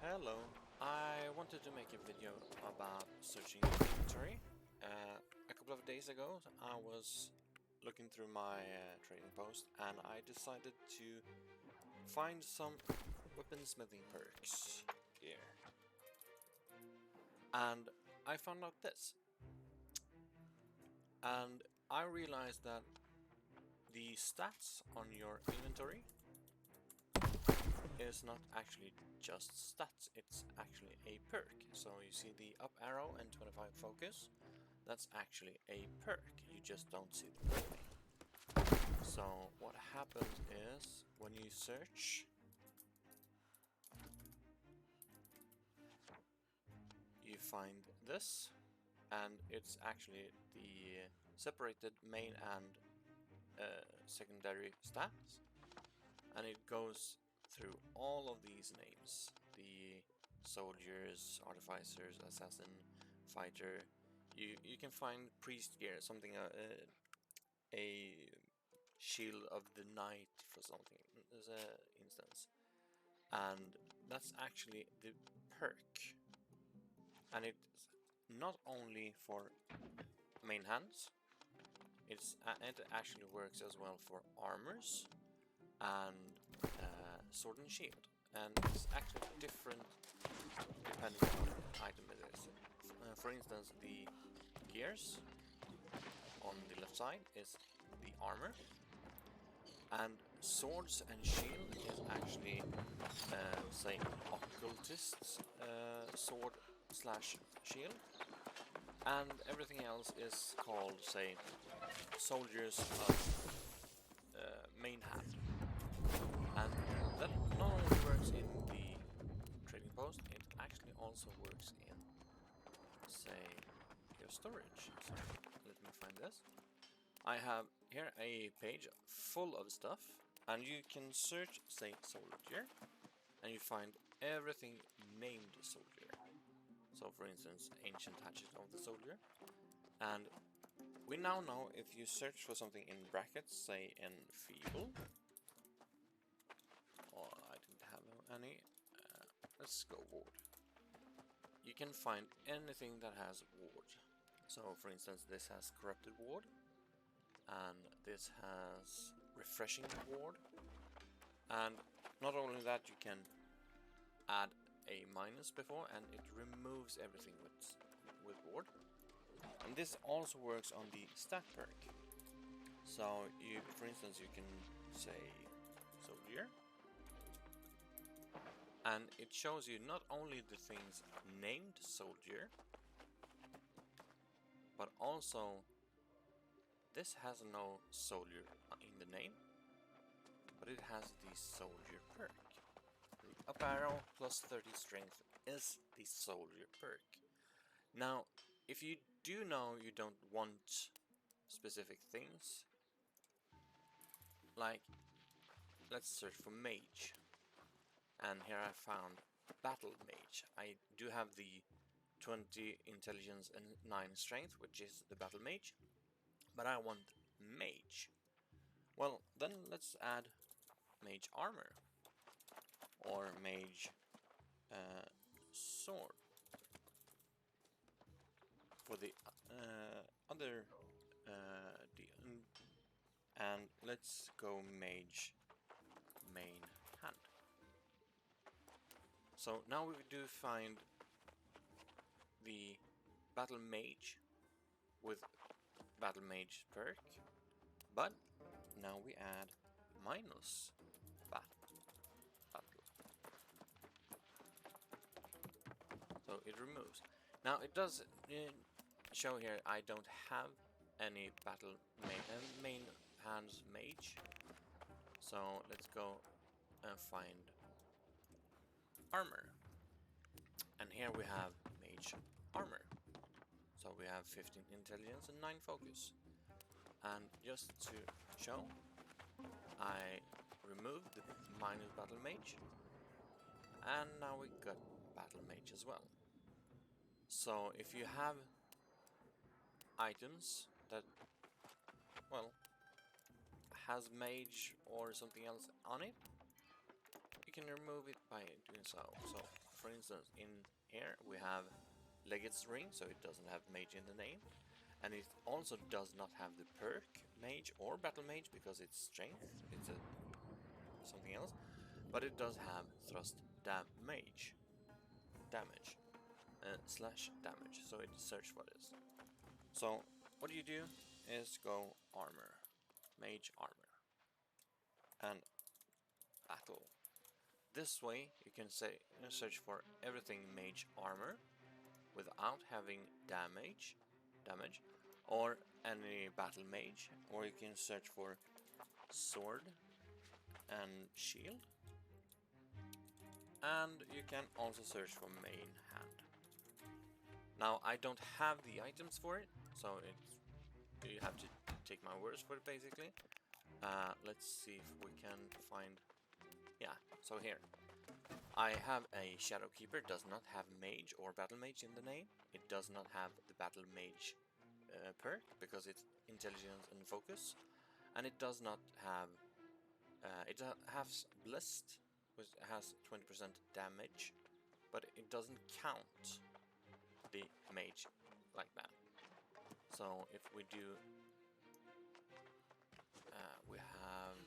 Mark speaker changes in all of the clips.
Speaker 1: Hello, I wanted to make a video about searching inventory. A couple of days ago I was looking through my trading post and I decided to find some weaponsmithing perks here. And I found out this. And I realized that the stats on your inventory is not actually just stats, it's actually a perk. So you see the up arrow and 25 focus, that's actually a perk, you just don't see the perk name. So what happens is, when you search, you find this, and it's actually the separated main and secondary stats, and it goes through all of these names: the soldiers, artificers, assassin, fighter. You can find priest gear, something a shield of the knight for something as a instance, and that's actually the perk, and it's not only for main hands. It actually works as well for armors and sword and shield, and it's actually different depending on what item it is. For instance, the gears on the left side is the armor, and swords and shield is actually say occultist's sword slash shield, and everything else is called, say, soldiers of main hand. And that not only works in the trading post, it actually also works in, say, your storage. So let me find this. I have here a page full of stuff, and you can search, say, soldier, and you find everything named soldier. So for instance, ancient hatchet of the soldier. And we now know, if you search for something in brackets, say enfeeble, or I didn't have any, let's go ward. You can find anything that has ward. So for instance, this has corrupted ward, and this has refreshing ward, and not only that, you can add a minus before and it removes everything with ward. And this also works on the stat perk. So you, for instance, you can say soldier, and it shows you not only the things named soldier, but also this has no soldier in the name, but it has the soldier perk. The up arrow plus 30 strength is the soldier perk. Now, if you do know you don't want specific things, like let's search for mage, and here I found battle mage. I do have the 20 intelligence and 9 strength, which is the battle mage, but I want mage. Well, then let's add mage armor, or mage sword for the other and let's go mage main hand. So now we do find the battle mage with battle mage perk, but now we add minus battle. So it removes. Now it does show here I don't have any battle main hands mage. So let's go and find armor. And here we have mage armor. So we have 15 intelligence and 9 focus. And just to show, I removed the minus battle mage, and now we got battle mage as well. So if you have items that, well, has mage or something else on it, you can remove it by doing so. So for instance, in here we have Legate's Ring, so it doesn't have mage in the name. And it also does not have the perk mage or battle mage because it's strength. It's something else. But it does have thrust damage. Slash damage. So it search for this. So what you do is go armor. Mage armor. And battle. This way you can search for everything mage armor without having damage or any battle mage, or you can search for sword and shield, and you can also search for main hand. Now I don't have the items for it, so you have to take my words for it basically. Let's see if we can find, yeah, so here I have a Shadow Keeper, does not have mage or battle mage in the name. It does not have the battle mage perk because it's intelligence and focus, and it does not have it has blessed, which has 20% damage, but it doesn't count the mage like that. So if we do we have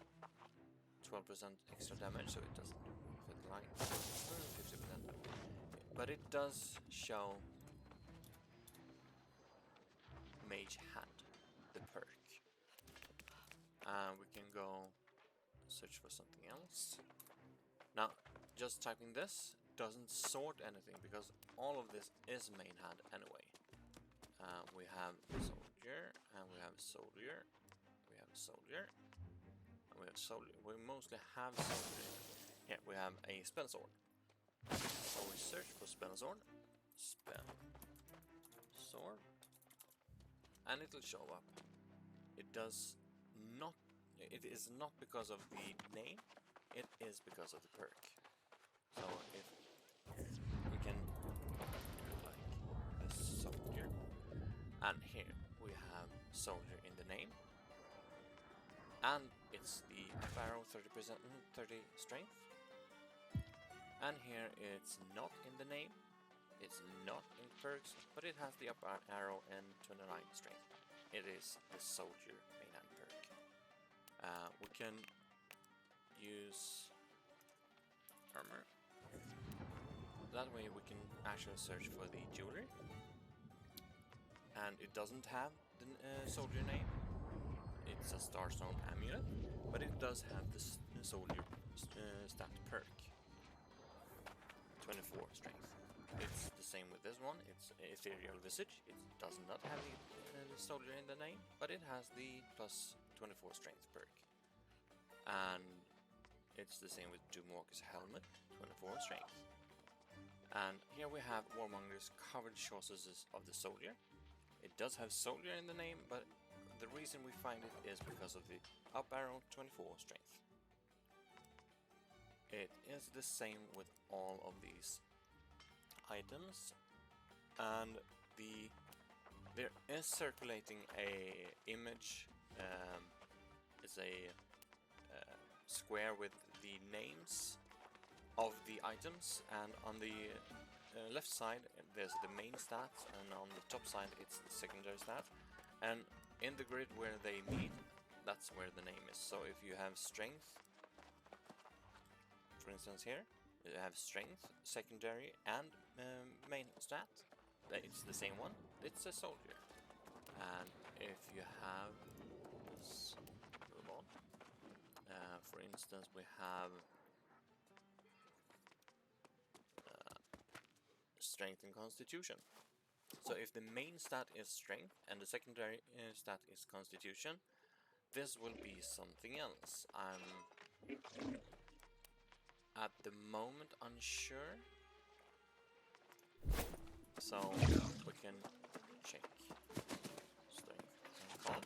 Speaker 1: 12% extra damage, so it doesn't fit like 50%, but it does show mage hand, the perk. We can go search for something else. Now just typing this doesn't sort anything because all of this is main hand anyway. We have soldier, and we have soldier, we have soldier, and we have soldier. We mostly have soldier. Here we have a Spellsword. So we search for Spellsword, Spellsword, and it'll show up. It does not. It is not because of the name. It is because of the perk. So if we can do like a soldier, and here we have soldier in the name, and it's the up arrow 30% 30 strength, and here it's not in the name, it's not in perks, but it has the up arrow and 29 strength. It is the soldier main hand perk. We can use armor. That way we can actually search for the jewelry, and it doesn't have the soldier name. It's a Starstone amulet, but it does have the soldier stat perk, 24 strength. It's the same with this one. It's Ethereal Visage. It does not have the soldier in the name, but it has the plus 24 strength perk. And it's the same with Doomwalker's Helmet, 24 strength. And here we have Warmonger's covered choices of the soldier. It does have soldier in the name, but the reason we find it is because of the up arrow 24 strength. It is the same with all of these items, and there is circulating a image. It's a square with the names of the items, and on the left side there's the main stats, and on the top side it's the secondary stats, and in the grid where they meet, that's where the name is. So if you have strength, for instance here, you have strength, secondary, and main stat, it's the same one, it's a soldier. And if you have, let's move on, for instance we have strength and constitution. So if the main stat is strength and the secondary stat is constitution, this will be something else. I'm at the moment unsure, so we can check strength and con.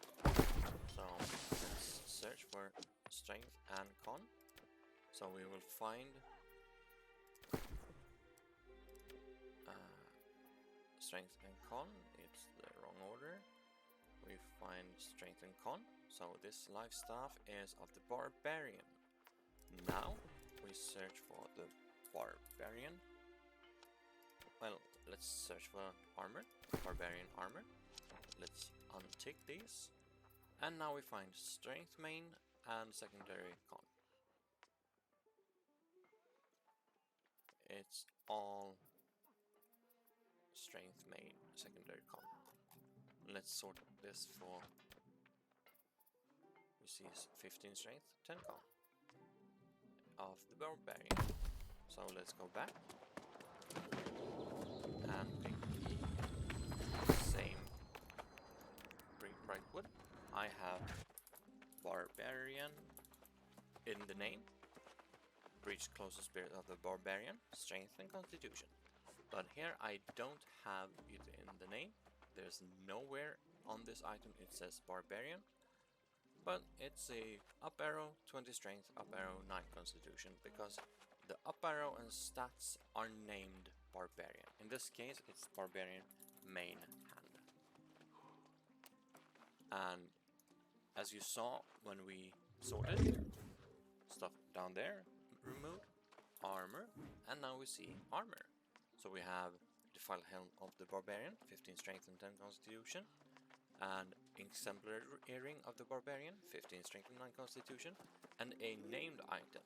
Speaker 1: So let's search for strength and con. So we will find strength and con. It's the wrong order. We find strength and con. So this life staff is of the barbarian. Now we search for the barbarian, well, let's search for armor, barbarian armor. Let's untick these. And now we find strength main and secondary con. It's all strength main, secondary con. Let's sort this for, you see, 15 strength, 10 con of the barbarian. So let's go back and pick the same bright wood. I have barbarian in the name, breach closest spirit of the barbarian, strength and constitution. But here I don't have it in the name. There's nowhere on this item it says barbarian, but it's a up arrow 20 strength, up arrow 9 constitution, because the up arrow and stats are named barbarian. In this case it's barbarian main hand. And as you saw when we sorted stuff down there, removed armor, and now we see armor. So we have the file helm of the barbarian, 15 strength and 10 constitution, and exemplary earring of the barbarian, 15 strength and 9 constitution, and a named item,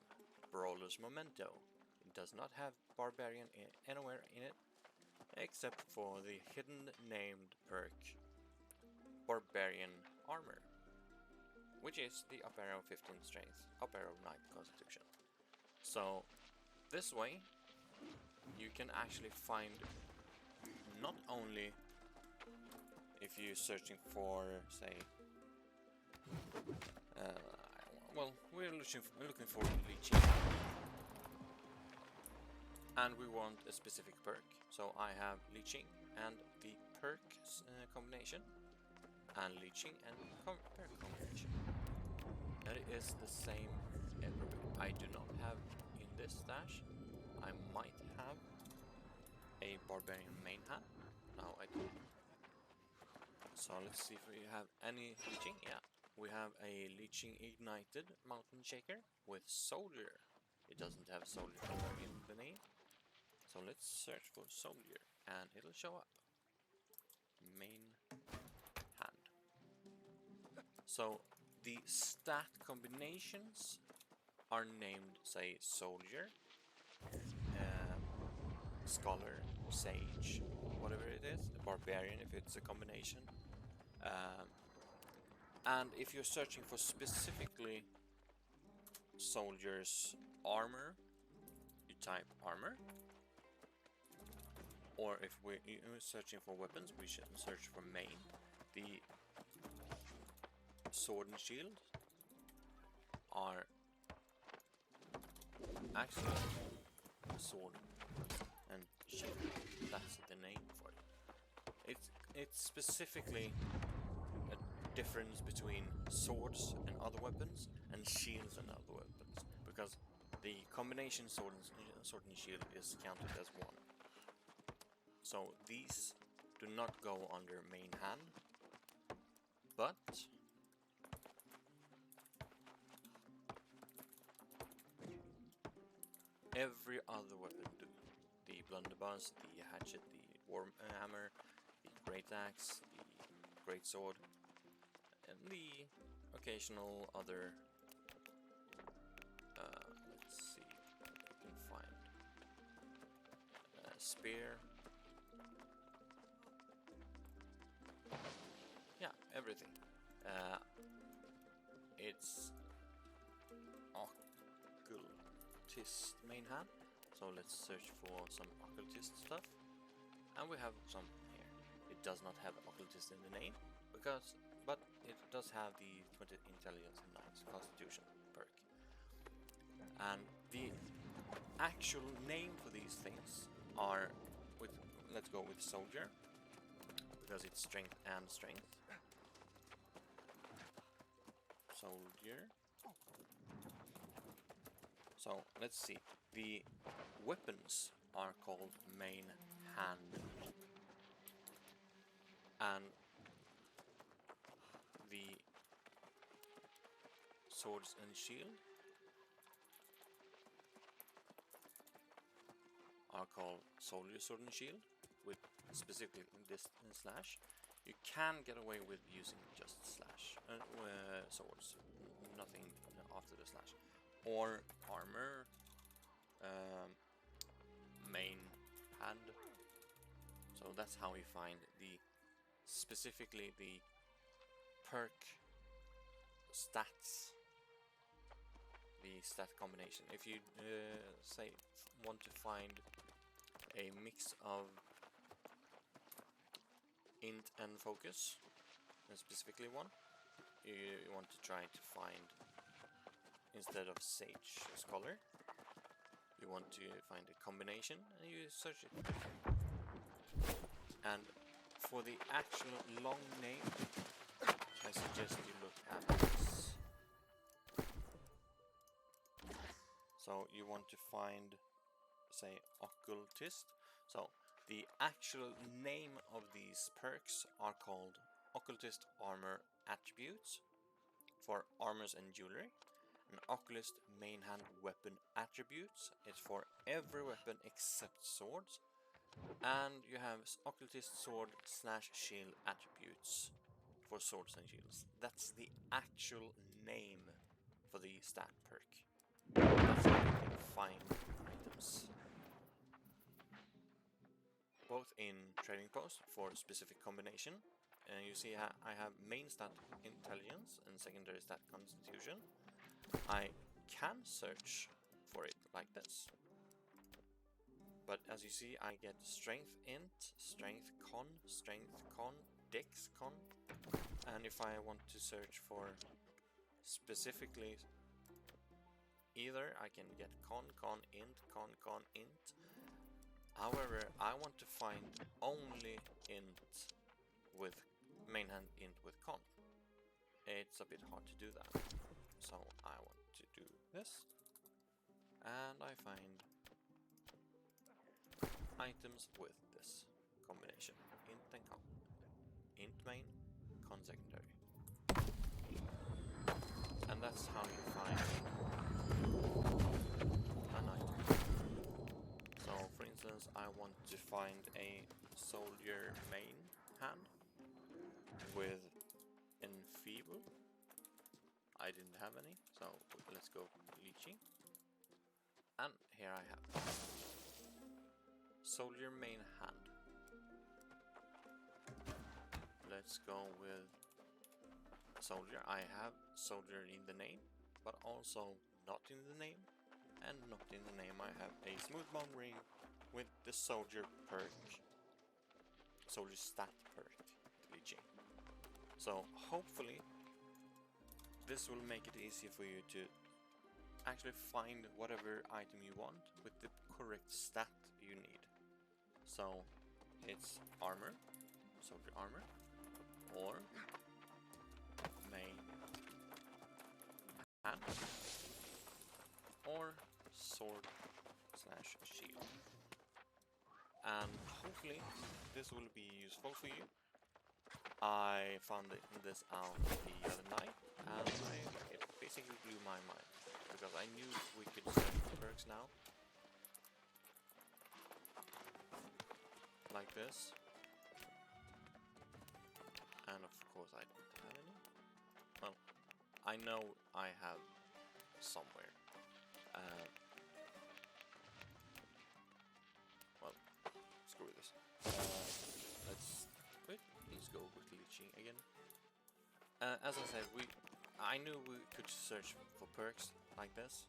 Speaker 1: brawler's memento. It does not have barbarian anywhere in it, except for the hidden named perk, barbarian armor, which is the up arrow 15 strength, up arrow 9 constitution. So this way you can actually find, not only if you're searching for, say, well, we're looking for leeching, and we want a specific perk. So I have leeching and the perk combination, and leeching and perk combination. That is the same everywhere. I do not have in this stash. I might have a barbarian main hand. No, I don't. So let's see if we have any leeching. Yeah, we have a leeching ignited mountain shaker with soldier. It doesn't have soldier in the name. So let's search for soldier and it'll show up. Main hand. So the stat combinations are named, say, soldier, scholar, sage, whatever it is, barbarian if it's a combination. And if you're searching for specifically soldier's armor, you type armor. Or if we're searching for weapons, we should search for main. The sword and shield are actually sword and shield. That's the name for it. It's specifically a difference between swords and other weapons and shields and other weapons, because the combination sword and shield is counted as one. So these do not go under main hand, but every other weapon do. The blunderbuss, the hatchet, the warhammer, the great axe, the great sword, and the occasional other, let's see what we can find, spear. Yeah, everything. It's occultist main hand, so let's search for some occultist stuff, and we have some here. It does not have occultist in the name, but it does have the 20 intelligence and 9 constitution perk. And the actual name for these things are, let's go with soldier, because it's strength and strength. Soldier. So let's see. The weapons are called main hand, and the swords and shield are called Soldier Sword and Shield, with specifically this slash. You can get away with using just slash swords, nothing after the slash, or armor, main hand. So that's how we find specifically the perk stats, the stat combination. If you say want to find a mix of int and focus, specifically one, you want to try to find, instead of sage scholar, you want to find a combination and you search it. And for the actual long name, I suggest you look at this. So you want to find, say, occultist. So the actual name of these perks are called occultist armor attributes for armors and jewelry, and occultist main hand weapon attributes is for every weapon except swords, and you have occultist sword / shield attributes for swords and shields. That's the actual name for the stat perk. That's how you can find items, both in trading post for specific combination. And you see I have main stat intelligence and secondary stat constitution. I can search for it like this, but as you see, I get strength int, strength con, dex con, and if I want to search for specifically either, I can get con, int. However, I want to find only int with main hand int with con. It's a bit hard to do that, so I want to do this, and I find items with this combination, int and con, int main, con secondary, and that's how you find an item. So for instance, I want to find a soldier main hand with enfeeble. I didn't have any, so let's go leeching, and here I have soldier main hand. Let's go with soldier. I have soldier in the name, but also not in the name, and not in the name I have a smooth bone ring with the soldier perk, soldier stat perk, leeching. So hopefully this will make it easy for you to actually find whatever item you want with the correct stat you need. So it's armor, soldier armor, or main hand, or sword / shield. And hopefully this will be useful for you. I found this out the other night, and it basically blew my mind, because I knew we could search for perks now, like this, and of course I don't have any. Well, I know I have somewhere. Well, screw this. Let's go with leeching again. As I said, I knew we could search for perks like this,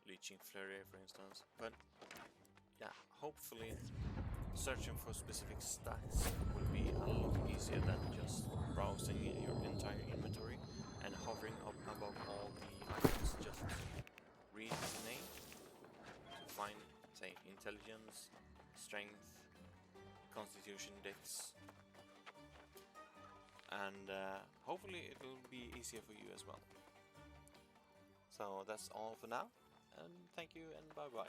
Speaker 1: leeching flurry for instance, but yeah, hopefully searching for specific stats will be a lot easier than just browsing your entire inventory and hovering up above all the items, just read the name to find, say, intelligence, strength, constitution, dex, and hopefully it will be easier for you as well. So that's all for now, and thank you and bye bye.